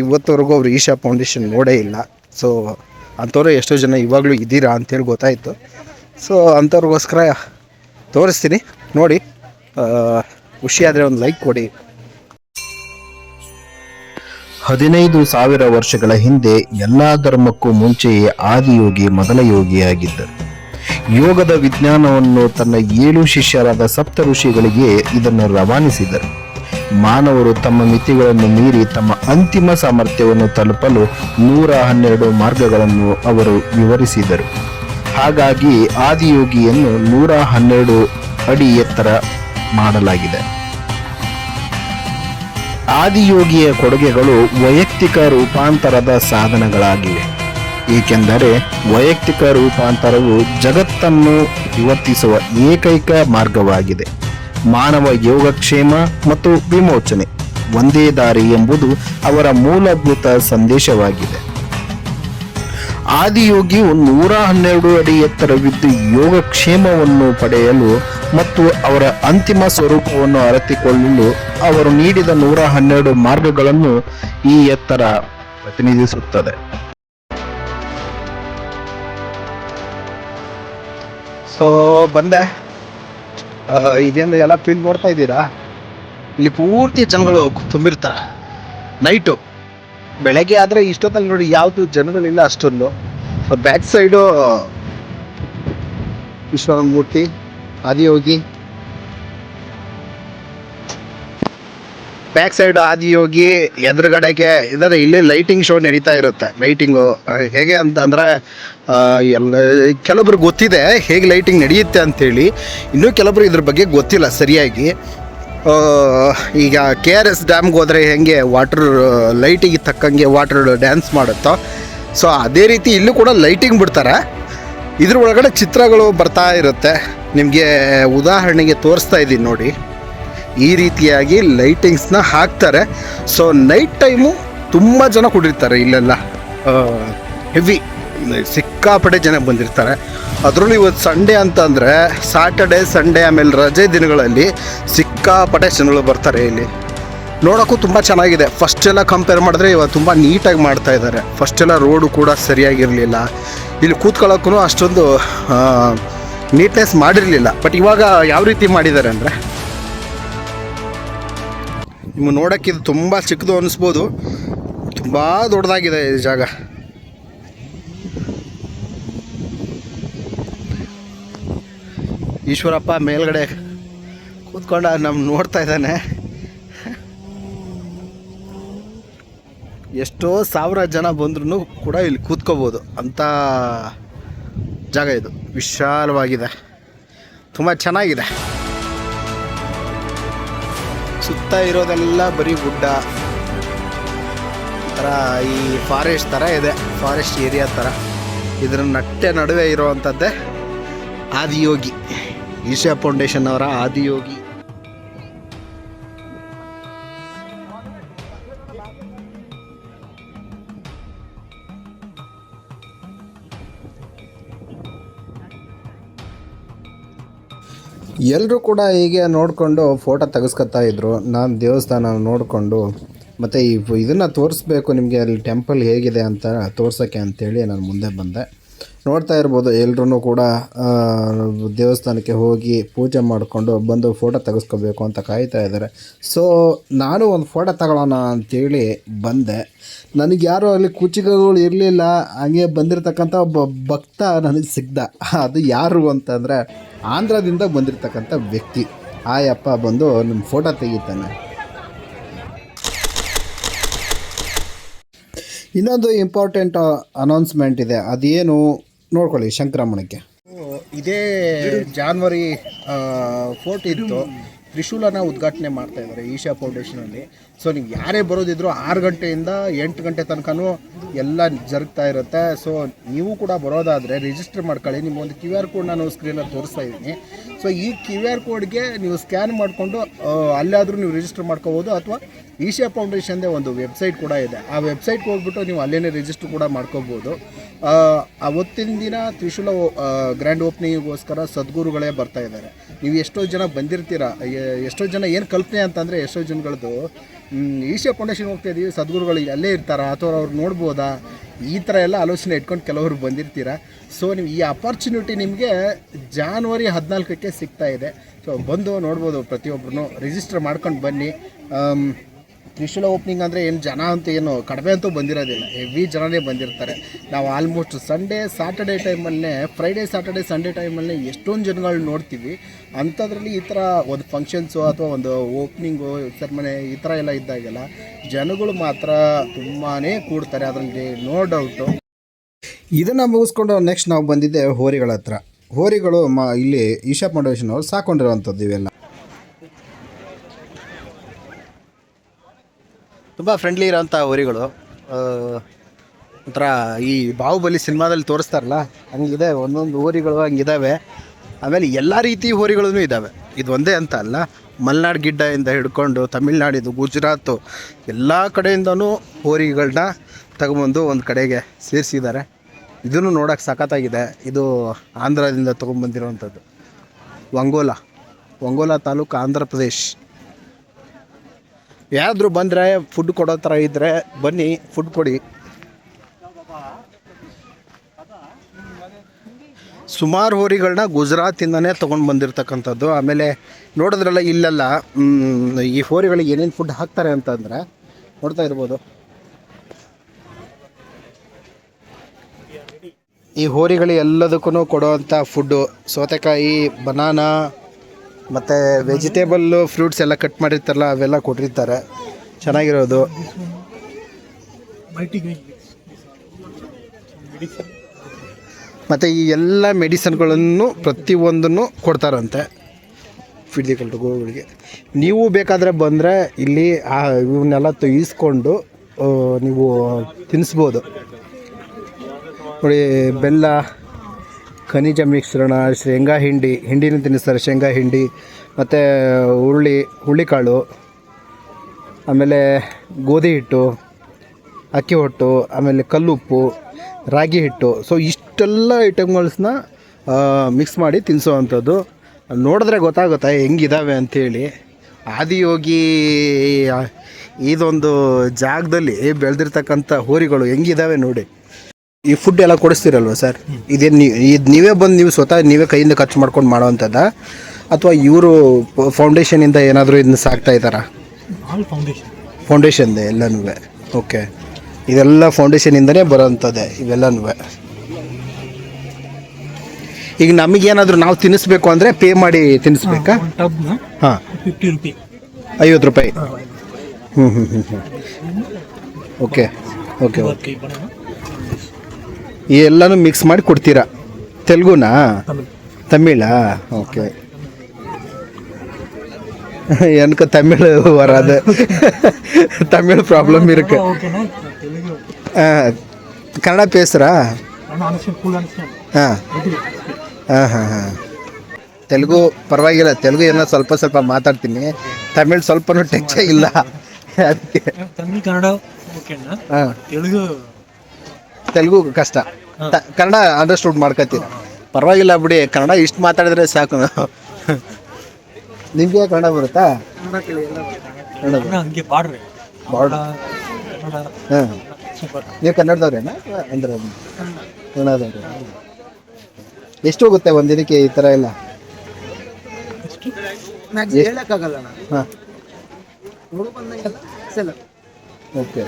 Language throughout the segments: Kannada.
ಇವತ್ತವರೆಗೂ ಅವರು ಈಶಾ ಫೌಂಡೇಶನ್ ನೋಡೇ ಇಲ್ಲ. ಸೊ ಅಂಥವ್ರು ಎಷ್ಟೋ ಜನ ಇವಾಗಲೂ ಇದ್ದೀರಾ ಅಂತೇಳಿ ಗೊತ್ತಾಯಿತು. ಸೊ ಅಂಥವ್ರಿಗೋಸ್ಕರ ತೋರಿಸ್ತೀನಿ, ನೋಡಿ. ಖುಷಿಯಾದರೆ ಒಂದು ಲೈಕ್ ಕೊಡಿ. 15,000 ವರ್ಷಗಳ ಹಿಂದೆ ಎಲ್ಲ ಧರ್ಮಕ್ಕೂ ಮುಂಚೆಯೇ ಆದಿಯೋಗಿ ಮೊದಲ ಯೋಗಿಯಾಗಿದ್ದರು. ಯೋಗದ ವಿಜ್ಞಾನವನ್ನು ತನ್ನ 7 ಶಿಷ್ಯರಾದ ಸಪ್ತ ಋಷಿಗಳಿಗೆ ಇದನ್ನು ರವಾನಿಸಿದರು. ಮಾನವರು ತಮ್ಮ ಮಿತಿಗಳನ್ನು ಮೀರಿ ತಮ್ಮ ಅಂತಿಮ ಸಾಮರ್ಥ್ಯವನ್ನು ತಲುಪಲು 112 ಮಾರ್ಗಗಳನ್ನು ಅವರು ವಿವರಿಸಿದರು. ಹಾಗಾಗಿ ಆದಿಯೋಗಿಯನ್ನು 112 ಅಡಿ ಎತ್ತರ ಮಾಡಲಾಗಿದೆ. ಆದಿಯೋಗಿಯ ಕೊಡುಗೆಗಳು ವೈಯಕ್ತಿಕ ರೂಪಾಂತರದ ಸಾಧನಗಳಾಗಿವೆ. ಏಕೆಂದರೆ ವೈಯಕ್ತಿಕ ರೂಪಾಂತರವು ಜಗತ್ತನ್ನು ವಿವರ್ತಿಸುವ ಏಕೈಕ ಮಾರ್ಗವಾಗಿದೆ. ಮಾನವ ಯೋಗಕ್ಷೇಮ ಮತ್ತು ವಿಮೋಚನೆ ಒಂದೇ ದಾರಿ ಎಂಬುದು ಅವರ ಮೂಲಭೂತ ಸಂದೇಶವಾಗಿದೆ. ಆದಿಯೋಗಿಯು 112 ಅಡಿ ಎತ್ತರವಿದ್ದು ಯೋಗಕ್ಷೇಮವನ್ನು ಪಡೆಯಲು ಮತ್ತು ಅವರ ಅಂತಿಮ ಸ್ವರೂಪವನ್ನು ಅರಿತುಕೊಳ್ಳಲು ಅವರು ನೀಡಿದ 112 ಮಾರ್ಗಗಳನ್ನು ಈ ಎತ್ತರ ಪ್ರತಿನಿಧಿಸುತ್ತದೆ. ಸೊ ಬಂದೆ. ಇದೇನು ಎಲ್ಲ ಫೀಲ್ ನೋಡ್ತಾ ಇದ್ದೀರಾ? ಇಲ್ಲಿ ಪೂರ್ತಿ ಜನಗಳು ತುಂಬಿರ್ತಾರೆ. ನೈಟು, ಬೆಳಗ್ಗೆ ಆದರೆ ಇಷ್ಟೊತ್ತಲ್ಲಿ ನೋಡಿ ಯಾವುದು ಜನಗಳಿಲ್ಲ ಅಷ್ಟೊಂದು. ಬ್ಯಾಕ್ ಸೈಡು ವಿಶ್ವನಾಥ ಮೂರ್ತಿ, ಆದಿಯೋಗಿ. ಬ್ಯಾಕ್ ಸೈಡ್ ಆದಿಯೋಗಿ, ಎದುರುಗಡೆಗೆ ಇದಾರೆ. ಇಲ್ಲಿ ಲೈಟಿಂಗ್ ಶೋ ನಡೀತಾ ಇರುತ್ತೆ. ಲೈಟಿಂಗು ಹೇಗೆ ಅಂತಂದರೆ ಕೆಲವೊಬ್ರು ಗೊತ್ತಿದೆ ಹೇಗೆ ಲೈಟಿಂಗ್ ನಡೆಯುತ್ತೆ ಅಂಥೇಳಿ, ಇನ್ನೂ ಕೆಲವೊಬ್ರು ಇದ್ರ ಬಗ್ಗೆ ಗೊತ್ತಿಲ್ಲ ಸರಿಯಾಗಿ. ಈಗ KRS ಡ್ಯಾಮ್ಗೆ ಹೋದರೆ ಹೆಂಗೆ ವಾಟರ್ ಲೈಟಿಗೆ ತಕ್ಕಂಗೆ ವಾಟರ್ ಡ್ಯಾನ್ಸ್ ಮಾಡುತ್ತೋ, ಸೊ ಅದೇ ರೀತಿ ಇಲ್ಲೂ ಕೂಡ ಲೈಟಿಂಗ್ ಬಿಡ್ತಾರೆ. ಇದ್ರ ಒಳಗಡೆ ಚಿತ್ರಗಳು ಬರ್ತಾ ಇರುತ್ತೆ. ನಿಮಗೆ ಉದಾಹರಣೆಗೆ ತೋರಿಸ್ತಾ ಇದ್ದೀನಿ ನೋಡಿ. ಈ ರೀತಿಯಾಗಿ ಲೈಟಿಂಗ್ಸ್ನ ಹಾಕ್ತಾರೆ. ಸೊ ನೈಟ್ ಟೈಮು ತುಂಬ ಜನ ಕೂಡಿರ್ತಾರೆ ಇಲ್ಲೆಲ್ಲ. ಹೆವಿ ಸಿಕ್ಕಾಪಟ್ಟೆ ಜನ ಬಂದಿರ್ತಾರೆ. ಅದರಲ್ಲೂ ಇವತ್ತು ಸಂಡೇ ಅಂತಂದರೆ ಸಾಟರ್ಡೆ ಸಂಡೇ ಆಮೇಲೆ ರಜೆ ದಿನಗಳಲ್ಲಿ ಸಿಕ್ಕಾಪಟ್ಟೆ ಜನಗಳು ಬರ್ತಾರೆ. ಇಲ್ಲಿ ನೋಡೋಕ್ಕೂ ತುಂಬ ಚೆನ್ನಾಗಿದೆ. ಫಸ್ಟೆಲ್ಲ ಕಂಪೇರ್ ಮಾಡಿದ್ರೆ ಇವಾಗ ತುಂಬ ನೀಟಾಗಿ ಮಾಡ್ತಾ ಇದ್ದಾರೆ. ಫಸ್ಟೆಲ್ಲ ರೋಡು ಕೂಡ ಸರಿಯಾಗಿರಲಿಲ್ಲ. ಇಲ್ಲಿ ಕೂತ್ಕೊಳ್ಳೋಕ್ಕೂ ಅಷ್ಟೊಂದು ನೀಟ್ನೆಸ್ ಮಾಡಿರಲಿಲ್ಲ. ಬಟ್ ಇವಾಗ ಯಾವ ರೀತಿ ಮಾಡಿದ್ದಾರೆ ಅಂದರೆ, ನಿಮಗೆ ನೋಡೋಕ್ಕೆ ಇದು ತುಂಬ ಚಿಕ್ಕದು ಅನ್ನಿಸ್ಬೋದು, ತುಂಬ ದೊಡ್ಡದಾಗಿದೆ ಈ ಜಾಗ. ಈಶ್ವರಪ್ಪ ಮೇಲ್ಗಡೆ ಕೂತ್ಕೊಂಡ ನೋಡ್ತಾ ಇದ್ದಾನೆ. ಎಷ್ಟೋ ಸಾವಿರ ಜನ ಬಂದ್ರೂ ಕೂಡ ಇಲ್ಲಿ ಕೂತ್ಕೋಬೋದು ಅಂಥ ಜಾಗ ಇದು. ವಿಶಾಲವಾಗಿದೆ, ತುಂಬ ಚೆನ್ನಾಗಿದೆ. ಸುತ್ತ ಇರೋದೆಲ್ಲ ಬರೀ ಗುಡ್ಡ ಥರ, ಈ ಫಾರೆಸ್ಟ್ ಥರ ಇದೆ, ಫಾರೆಸ್ಟ್ ಏರಿಯಾ ಥರ. ಇದರ ನಡುವೆ ಇರುವಂಥದ್ದೇ ಆದಿಯೋಗಿ, ಈಶಾ ಫೌಂಡೇಶನ್ ಅವರ ಆದಿಯೋಗಿ. ಎಲ್ಲರೂ ಕೂಡ ಹೀಗೆ ನೋಡಿಕೊಂಡು ಫೋಟೋ ತೆಗೆಸ್ಕೊತಾ ಇದ್ರು. ನಾನು ದೇವಸ್ಥಾನ ನೋಡಿಕೊಂಡು ಮತ್ತು ಇದನ್ನು ತೋರಿಸ್ಬೇಕು ನಿಮಗೆ, ಅಲ್ಲಿ ಟೆಂಪಲ್ ಹೇಗಿದೆ ಅಂತ ತೋರ್ಸೋಕ್ಕೆ ಅಂಥೇಳಿ ನಾನು ಮುಂದೆ ಬಂದೆ. ನೋಡ್ತಾ ಇರ್ಬೋದು ಎಲ್ಲರೂ ಕೂಡ ದೇವಸ್ಥಾನಕ್ಕೆ ಹೋಗಿ ಪೂಜೆ ಮಾಡಿಕೊಂಡು ಬಂದು ಫೋಟೋ ತೆಗೆಸ್ಕೋಬೇಕು ಅಂತ ಕಾಯ್ತಾ ಇದ್ದಾರೆ. ಸೊ ನಾನು ಒಂದು ಫೋಟೋ ತಗೊಳ್ಳೋಣ ಅಂಥೇಳಿ ಬಂದೆ. ನನಗೆ ಯಾರೂ ಅಲ್ಲಿ ಕುಚಿಗಳು ಇರಲಿಲ್ಲ. ಹಂಗೆ ಬಂದಿರತಕ್ಕಂಥ ಒಬ್ಬ ಭಕ್ತ ನನಗೆ ಸಿಗ್ದ. ಅದು ಯಾರು ಅಂತಂದರೆ ಆಂಧ್ರದಿಂದ ಬಂದಿರತಕ್ಕಂಥ ವ್ಯಕ್ತಿ. ಆಯಪ್ಪ ಬಂದು ನಿಮ್ಮ ಫೋಟೋ ತೆಗಿತಾನೆ. ಇನ್ನೊಂದು ಇಂಪಾರ್ಟೆಂಟ್ ಅನೌನ್ಸ್ಮೆಂಟ್ ಇದೆ, ಅದೇನು ನೋಡ್ಕೊಳ್ಳಿ. ಸಂಕ್ರಮಣಕ್ಕೆ ಇದೇ ಜಾನ್ವರಿ 4 ಇತ್ತು. ತ್ರಿಶೂಲನ ಉದ್ಘಾಟನೆ ಮಾಡ್ತಾ ಇದ್ದಾರೆ ಈಶಾ ಫೌಂಡೇಶನಲ್ಲಿ. ಸೊ ನೀವು ಯಾರೇ ಬರೋದಿದ್ರು 6 ಗಂಟೆಯಿಂದ 8 ಗಂಟೆ ತನಕನೂ ಎಲ್ಲ ಜರುಗ್ತಾ ಇರುತ್ತೆ. ಸೊ ನೀವು ಕೂಡ ಬರೋದಾದರೆ ರಿಜಿಸ್ಟರ್ ಮಾಡ್ಕೊಳ್ಳಿ. ನಿಮ್ಮೊಂದು QR ಕೋಡ್ ನಾನು ಸ್ಕ್ರೀನಲ್ಲಿ ತೋರಿಸ್ತಾ ಇದ್ದೀನಿ. ಸೊ ಈ QR ಕೋಡ್ಗೆ ನೀವು ಸ್ಕ್ಯಾನ್ ಮಾಡಿಕೊಂಡು ಅಲ್ಲಾದರೂ ನೀವು ರಿಜಿಸ್ಟರ್ ಮಾಡ್ಕೋಬೋದು. ಅಥವಾ ಈಶಾ ಫೌಂಡೇಶನ್ದೇ ಒಂದು ವೆಬ್ಸೈಟ್ ಕೂಡ ಇದೆ. ಆ ವೆಬ್ಸೈಟ್ಗೆ ಹೋಗ್ಬಿಟ್ಟು ನೀವು ಅಲ್ಲೇ ರಿಜಿಸ್ಟರ್ ಕೂಡ ಮಾಡ್ಕೋಬೋದು. ಅವತ್ತಿನ ದಿನ ತ್ರಿಶೂಲ ಗ್ರ್ಯಾಂಡ್ ಓಪನಿಂಗಿಗೋಸ್ಕರ ಸದ್ಗುರುಗಳೇ ಬರ್ತಾ ಇದ್ದಾರೆ. ನೀವು ಎಷ್ಟೋ ಜನ ಬಂದಿರ್ತೀರ, ಎಷ್ಟೋ ಜನ ಏನು ಕಲ್ಪನೆ ಅಂತಂದರೆ ಎಷ್ಟೋ ಜನಗಳದ್ದು ಈಶಾ ಫೌಂಡೇಶನ್ ಹೋಗ್ತಾ ಇದ್ದೀವಿ, ಸದ್ಗುರುಗಳು ಅಲ್ಲೇ ಇರ್ತಾರಾ ಅಥವಾ ಅವ್ರು ನೋಡ್ಬೋದಾ, ಈ ಥರ ಎಲ್ಲ ಆಲೋಚನೆ ಇಟ್ಕೊಂಡು ಕೆಲವರು ಬಂದಿರ್ತೀರ. ಸೊ ನೀವು ಈ ಅಪರ್ಚುನಿಟಿ ನಿಮಗೆ ಜಾನ್ವರಿ 14ಕ್ಕೆ ಸಿಗ್ತಾ ಇದೆ. ಸೊ ಬಂದು ನೋಡ್ಬೋದು, ಪ್ರತಿಯೊಬ್ಬರೂ ರಿಜಿಸ್ಟರ್ ಮಾಡ್ಕೊಂಡು ಬನ್ನಿ. ತ್ರಿಶೂಲ ಓಪನಿಂಗ್ ಅಂದರೆ ಏನು ಜನ ಅಂತ ಏನು ಕಡಿಮೆ ಅಂತೂ ಬಂದಿರೋದಿಲ್ಲ, ಹೆವಿ ಜನನೇ ಬಂದಿರ್ತಾರೆ. ನಾವು ಆಲ್ಮೋಸ್ಟ್ ಸಂಡೇ ಸ್ಯಾಟರ್ಡೇ ಟೈಮಲ್ಲೇ, ಫ್ರೈಡೇ ಸ್ಯಾಟರ್ಡೇ ಸಂಡೇ ಟೈಮಲ್ಲೇ ಎಷ್ಟೊಂದು ಜನಗಳು ನೋಡ್ತೀವಿ. ಅಂಥದ್ರಲ್ಲಿ ಈ ಥರ ಒಂದು ಫಂಕ್ಷನ್ಸು ಅಥವಾ ಒಂದು ಓಪನಿಂಗು ಸೆರೆಮನಿ ಈ ಥರ ಎಲ್ಲ ಇದ್ದಾಗೆಲ್ಲ ಜನಗಳು ಮಾತ್ರ ತುಂಬಾ ಕೂಡ್ತಾರೆ, ಅದರಲ್ಲಿ ನೋ ಡೌಟು. ಇದನ್ನು ಮುಗಿಸ್ಕೊಂಡು ನೆಕ್ಸ್ಟ್ ನಾವು ಬಂದಿದ್ದೆ ಹೋರಿಗಳ ಹತ್ರ. ಹೋರಿಗಳು ಇಲ್ಲಿ ಈಶಾ ಫೌಂಡೇಶನ್ ಅವರು ಸಾಕೊಂಡಿರುವಂಥದ್ದು ಇವೆಲ್ಲ. ತುಂಬ ಫ್ರೆಂಡ್ಲಿ ಇರೋಂಥ ಹೋರಿಗಳು. ಒಂಥರ ಈ ಬಾಹುಬಲಿ ಸಿನಿಮಾದಲ್ಲಿ ತೋರಿಸ್ತಾರಲ್ಲ ಹಂಗಿದೆ, ಒಂದೊಂದು ಹೋರಿಗಳು ಹಂಗಿದ್ದಾವೆ. ಆಮೇಲೆ ಎಲ್ಲ ರೀತಿ ಹೋರಿಗಳೂ ಇದ್ದಾವೆ, ಇದು ಒಂದೇ ಅಂತ ಅಲ್ಲ. ಮಲೆನಾಡು ಗಿಡ್ಡದಿಂದ ಹಿಡ್ಕೊಂಡು ತಮಿಳ್ನಾಡಿದು, ಗುಜರಾತು ಎಲ್ಲ ಕಡೆಯಿಂದನೂ ಹೋರಿಗಳನ್ನ ತಗೊಂಬಂದು ಒಂದು ಕಡೆಗೆ ಸೇರಿಸಿದ್ದಾರೆ. ಇದನ್ನು ನೋಡೋಕ್ಕೆ ಸಖತ್ತಾಗಿದೆ. ಇದು ಆಂಧ್ರದಿಂದ ತೊಗೊಂಬಂದಿರೋವಂಥದ್ದು. ಒಂಗೋಲ ತಾಲೂಕು, ಆಂಧ್ರ ಪ್ರದೇಶ್. ಯಾರಾದರೂ ಬಂದರೆ ಫುಡ್ ಕೊಡೋ ಥರ ಇದ್ದರೆ ಬನ್ನಿ, ಫುಡ್ ಕೊಡಿ. ಸುಮಾರು ಹೋರಿಗಳನ್ನ ಗುಜರಾತಿಂದನೇ ತೊಗೊಂಡು ಬಂದಿರತಕ್ಕಂಥದ್ದು. ಆಮೇಲೆ ನೋಡಿದ್ರಲ್ಲ ಇಲ್ಲೆಲ್ಲ ಈ ಹೋರಿಗಳಿಗೆ ಏನೇನು ಫುಡ್ ಹಾಕ್ತಾರೆ ಅಂತಂದರೆ ನೋಡ್ತಾ ಇರ್ಬೋದು. ಈ ಹೋರಿಗಳಿಗೆ ಎಲ್ಲದಕ್ಕೂ ಕೊಡುವಂಥ ಫುಡ್ಡು ಸೌತೆಕಾಯಿ, ಬನಾನಾ ಮತ್ತು ವೆಜಿಟೇಬಲ್ಲು, ಫ್ರೂಟ್ಸ್ ಎಲ್ಲ ಕಟ್ ಮಾಡಿರ್ತಾರಲ್ಲ ಅವೆಲ್ಲ ಕೊಟ್ಟಿರ್ತಾರೆ, ಚೆನ್ನಾಗಿರೋದು. ಮತ್ತು ಈ ಎಲ್ಲ ಮೆಡಿಸನ್ಗಳನ್ನು ಪ್ರತಿಯೊಂದನ್ನು ಕೊಡ್ತಾರಂತೆ ಫಿಡಿಕಲ್ ಗೋಗಳಿಗೆ. ನೀವು ಬೇಕಾದರೆ ಬಂದರೆ ಇಲ್ಲಿ ಇವನ್ನೆಲ್ಲ ಈಸ್ಕೊಂಡು ನೀವು ತಿನ್ನಿಸ್ಬೋದು. ನೋಡಿ, ಬೆಲ್ಲ, ಖನಿಜ ಮಿಶ್ರಣ, ಶೇಂಗಾ ಹಿಂಡಿನ ತಿನ್ನಿಸ್ತಾರೆ, ಶೇಂಗಾ ಹಿಂಡಿ, ಮತ್ತು ಹುರುಳಿಕಾಳು, ಆಮೇಲೆ ಗೋಧಿ ಹಿಟ್ಟು, ಅಕ್ಕಿ ಹೊಟ್ಟು, ಆಮೇಲೆ ಕಲ್ಲುಪ್ಪು, ರಾಗಿ ಹಿಟ್ಟು. ಸೊ ಇಷ್ಟೆಲ್ಲ ಐಟಮ್ಗಳನ್ನ ಮಿಕ್ಸ್ ಮಾಡಿ ತಿನ್ನಿಸೋವಂಥದ್ದು. ನೋಡಿದ್ರೆ ಗೊತ್ತಾಗುತ್ತೆ ಹೆಂಗಿದ್ದಾವೆ ಅಂಥೇಳಿ. ಆದಿಯೋಗಿ ಇದೊಂದು ಜಾಗದಲ್ಲಿ ಬೆಳೆದಿರ್ತಕ್ಕಂಥ ಹೋರಿಗಳು ಹೆಂಗಿದ್ದಾವೆ ನೋಡಿ. ಈ ಫುಡ್ ಎಲ್ಲ ಕೊಡಿಸ್ತೀರಲ್ವ ಸರ್, ಇದೇನು ಇದು ನೀವೇ ಬಂದು ನೀವು ಸ್ವತಃ ನೀವೇ ಕೈಯಿಂದ ಖರ್ಚು ಮಾಡ್ಕೊಂಡು ಮಾಡೋವಂಥದ್ದಾ ಅಥವಾ ಇವರು ಫೌಂಡೇಶನಿಂದ ಏನಾದರೂ ಇದನ್ನ ಸಾಕ್ತಾ ಇದ್ದಾರಾ? ಫೌಂಡೇಶನ್ದೇ ಎಲ್ಲನೂ. ಓಕೆ, ಇದೆಲ್ಲ ಫೌಂಡೇಶನಿಂದನೇ ಬರೋವಂಥದ್ದೇ ಇವೆಲ್ಲನೂ. ಈಗ ನಮಗೇನಾದರೂ ನಾವು ತಿನ್ನಿಸ್ಬೇಕು ಅಂದರೆ ಪೇ ಮಾಡಿ ತಿನ್ನಿಸ್ಬೇಕಾ? ಹಾಂ, 50 ರೂಪಾಯಿ. ಓಕೆ. ಈ ಎಲ್ಲನೂ ಮಿಕ್ಸ್ ಮಾಡಿ ಕೊಡ್ತೀರಾ? ತೆಲುಗುನಾ ತಮಿಳಾ? ಓಕೆ. எனக்கு தமிழ் வராது, தமிழ் ப்ராப்ளம் இருக்கு. ಕನ್ನಡ பேசுறா? ತೆಲುಗು ಪರವಾಗಿಲ್ಲ, ತೆಲುಗು ಏನೋ ಸ್ವಲ್ಪ ಮಾತಾಡ್ತೀನಿ, ತಮಿಳ್ ಸ್ವಲ್ಪನೂ ಟಚ್ ಇಲ್ಲ ಅದಕ್ಕೆ. ತೆಲುಗು ಕಷ್ಟ, ಕನ್ನಡ ಅಂಡರ್ಸ್ಟೂಡ್ ಮಾಡ್ಕೊತೀರ, ಪರವಾಗಿಲ್ಲ ಬಿಡಿ. ಕನ್ನಡ ಇಷ್ಟು ಮಾತಾಡಿದ್ರೆ ಸಾಕು. ನಿಮಗೆ ಕನ್ನಡ ಬರುತ್ತಾ? ಹಾಂ, ನೀವು ಕನ್ನಡದವ್ರೇನಾ? ಅಂದ್ರೆ ಕನ್ನಡದವ್ರೆ. ಎಷ್ಟು ಹೋಗುತ್ತೆ ಒಂದಿನಕ್ಕೆ ಈ ಥರ ಎಲ್ಲ? ಹಾಂ, ಓಕೆ.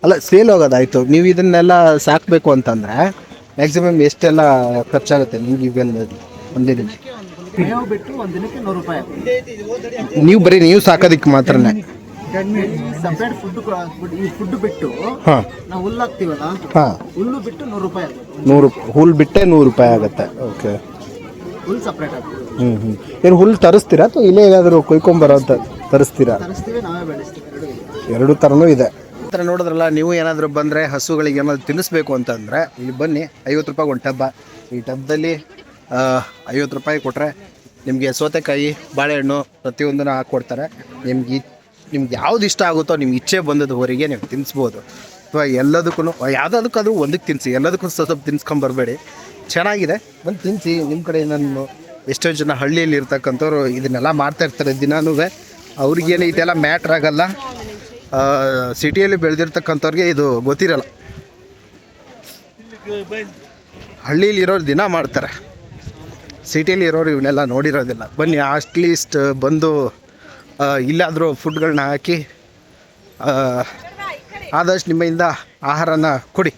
ಅಲ್ಲ, ಸೇಲ್ ಹೋಗೋದಾಯ್ತು. ನೀವು ಇದನ್ನೆಲ್ಲ ಸಾಕಬೇಕು ಅಂತಂದರೆ ಮ್ಯಾಕ್ಸಿಮಮ್ ಎಷ್ಟೆಲ್ಲ ಖರ್ಚಾಗುತ್ತೆ ನಿಮ್ಗೆ ಇವೆಲ್ಲ ಒಂದಿನಕ್ಕೆ? ನೀವು ಬರೀ ನೀವು ಸಾಕೋದಕ್ಕೆ ಮಾತ್ರನೇ? ಸಪರೇಟ್ ಫುಡ್ ಬಿಟ್ಟು ನಾವು ಹುಲ್ಲು ಹಾಕ್ತೀವಲ್ಲ, ಹುಲ್ಲು ಬಿಟ್ಟು 100 ರೂಪಾಯಿ. 100 ಹುಲ್ಲು ಬಿಟ್ಟೆ 100 ರೂಪಾಯಿ ಆಗುತ್ತೆ. ಓಕೆ, ಹುಲ್ಲು ಸಪರೇಟ್ ಆಗ್ತದೆ. ಏನು ಹುಲ್ಲು ತರಿಸ್ತೀರಾ ಅಥವಾ ಇಲ್ಲೇ ಏನಾದರೂ ಕೊಯ್ಕೊಂಬರೋ ಅಂತ ತರಿಸ್ತೀರಾ? ತರಿಸ್ತೀವಿ, ನಾವೇ ಬೆಳೆಸ್ತೀವಿ. ಎರಡು ಥರನೂ ಇದೆ. ಈ ಥರ ನೋಡಿದ್ರಲ್ಲ, ನೀವು ಏನಾದರೂ ಬಂದರೆ ಹಸುಗಳಿಗೆ ಏನಾದರೂ ತಿನ್ನಿಸ್ಬೇಕು ಅಂತಂದರೆ ಇಲ್ಲಿ ಬನ್ನಿ. 50 ರೂಪಾಯಿ ಒಂದು ಟಬ್ಬ. ಈ ಟಬ್ದಲ್ಲಿ 50 ರೂಪಾಯಿ ಕೊಟ್ಟರೆ ನಿಮಗೆ ಸೌತೆಕಾಯಿ, ಬಾಳೆಹಣ್ಣು ಪ್ರತಿಯೊಂದನ್ನು ಹಾಕ್ಕೊಡ್ತಾರೆ. ನಿಮ್ಗೆ ಯಾವ್ದು ಇಷ್ಟ ಆಗುತ್ತೋ ನಿಮ್ಗೆ ಇಚ್ಛೆ ಬಂದದ್ದು ಹೊರಗೆ ನೀವು ತಿನ್ನಿಸ್ಬೋದು. ಅಥವಾ ಎಲ್ಲದಕ್ಕೂ ಯಾವುದಕ್ಕಾದ್ರೂ ಒಂದಕ್ಕೆ ತಿನ್ನಿಸಿ, ಎಲ್ಲದಕ್ಕೂ ಸ್ವಲ್ಪ ತಿನ್ಸ್ಕೊಂಬರ್ಬೇಡಿ. ಚೆನ್ನಾಗಿದೆ, ಬಂದು ತಿನ್ನಿಸಿ. ನಿಮ್ಮ ಕಡೆ ನಾನು ಎಷ್ಟೋ ಜನ ಹಳ್ಳಿಯಲ್ಲಿ ಇರ್ತಕ್ಕಂಥವ್ರು ಇದನ್ನೆಲ್ಲ ಮಾಡ್ತಾಯಿರ್ತಾರೆ ದಿನಾನೂ. ಅವ್ರಿಗೇನು ಇದೆಲ್ಲ ಮ್ಯಾಟ್ರ್ ಆಗಲ್ಲ. ಸಿಟಿಯಲ್ಲಿ ಬೆಳೆದಿರ್ತಕ್ಕಂಥವ್ರಿಗೆ ಇದು ಗೊತ್ತಿರಲ್ಲ. ಹಳ್ಳೀಲಿ ಇರೋರು ದಿನ ಮಾಡ್ತಾರೆ, ಸಿಟಿಯಲ್ಲಿ ಇರೋರು ಇವನ್ನೆಲ್ಲ ನೋಡಿರೋದಿಲ್ಲ. ಬನ್ನಿ ಅಟ್ಲೀಸ್ಟ್ ಬಂದು ಇಲ್ಲಾದರೂ ಫುಡ್ಗಳನ್ನ ಹಾಕಿ ಆದಷ್ಟು ನಿಮ್ಮಿಂದ ಆಹಾರನ ಕೊಡಿ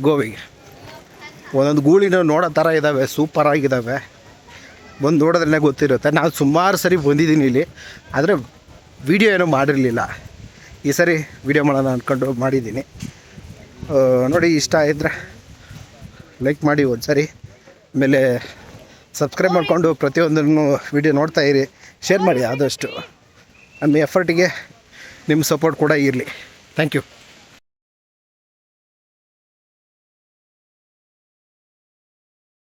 ಗೋವಿಗೆ. ಒಂದೊಂದು ಗೂಳಿನ ನೋಡೋ ಥರ ಇದ್ದಾವೆ, ಸೂಪರಾಗಿದ್ದಾವೆ. ಬಂದು ನೋಡೋದ್ರೇ ಗೊತ್ತಿರುತ್ತೆ. ನಾನು ಸುಮಾರು ಸರಿ ಬಂದಿದ್ದೀನಿ ಇಲ್ಲಿ, ಆದರೆ ವಿಡಿಯೋ ಏನೂ ಮಾಡಿರಲಿಲ್ಲ. ಈ ಸರಿ ವಿಡಿಯೋ ಮಾಡೋಣ ಅಂದ್ಕೊಂಡು ಮಾಡಿದ್ದೀನಿ. ನೋಡಿ, ಇಷ್ಟ ಇದ್ದರೆ ಲೈಕ್ ಮಾಡಿ ಒಂದು ಸರಿ, ಆಮೇಲೆ ಸಬ್ಸ್ಕ್ರೈಬ್ ಮಾಡಿಕೊಂಡು ಪ್ರತಿಯೊಂದನ್ನು ವಿಡಿಯೋ ನೋಡ್ತಾ ಇರಿ, ಶೇರ್ ಮಾಡಿ ಆದಷ್ಟು. ನಮ್ಮ ಎಫರ್ಟಿಗೆ ನಿಮ್ಮ ಸಪೋರ್ಟ್ ಕೂಡ ಇರಲಿ. Thank you.